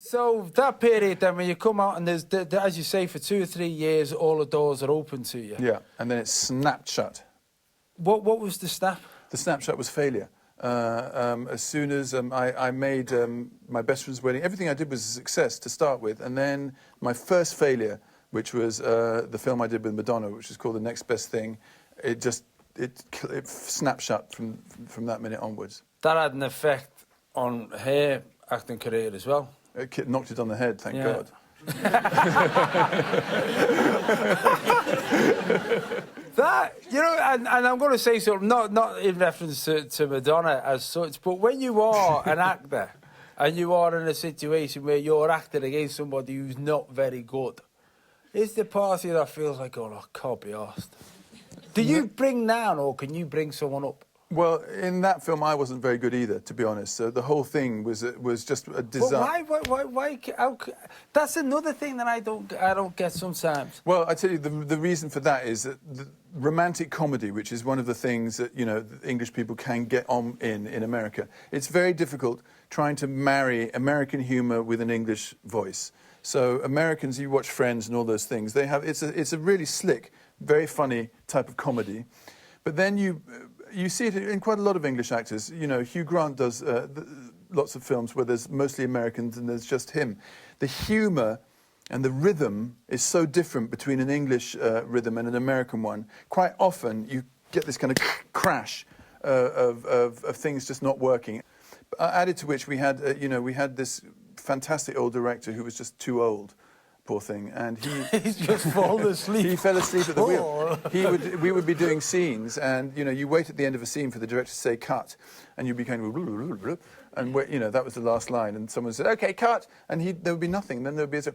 So that period then, when you come out and there's, as you say, for 2 or 3 years, all the doors are open to you. Yeah, and then it snapped shut. What was the snap? The snapshot was failure. As soon as I made my best friend's wedding, everything I did was a success to start with, and then my first failure, which was the film I did with Madonna, which is called The Next Best Thing, it snapped shut from that minute onwards. That had an effect on her acting career as well. It knocked it on the head, thank God. That, you know, and I'm going to say something, not in reference to Madonna as such, but when you are an actor and you are in a situation where you're acting against somebody who's not very good, is the part of you that feels like, oh, I can't be arsed? Do you bring down or can you bring someone up? Well, in that film, I wasn't very good either, to be honest. So the whole thing was just a disaster. But why that's another thing that I don't get sometimes. Well, I tell you, the reason for that is that the romantic comedy, which is one of the things that, you know, English people can get on in America, it's very difficult trying to marry American humour with an English voice. So Americans, you watch Friends and all those things, they have, it's a really slick, very funny type of comedy. But then you see it in quite a lot of English actors. You know, Hugh Grant does lots of films where there's mostly Americans and there's just him. The humour and the rhythm is so different between an English rhythm and an American one. Quite often you get this kind of crash of things just not working. Added to which we had, you know, we had this fantastic old director who was just too old. Poor thing, and he's just fallen asleep. He fell asleep at the wheel. We would be doing scenes, and you know, you wait at the end of a scene for the director to say cut, and you'd be kind of, and you know, that was the last line, and someone said, "Okay, cut," and there would be nothing. Then there would be a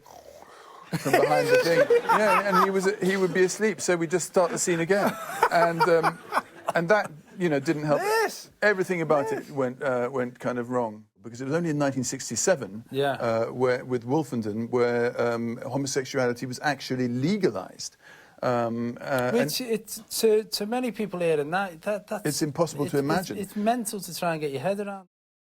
from behind the thing, yeah, and he would be asleep. So we just start the scene again, and that, you know, didn't help. Yes. Everything about it went kind of wrong. Because it was only in 1967, with Wolfenden, where homosexuality was actually legalised. Which it's to many people here, and that's it's impossible to imagine. It's mental to try and get your head around.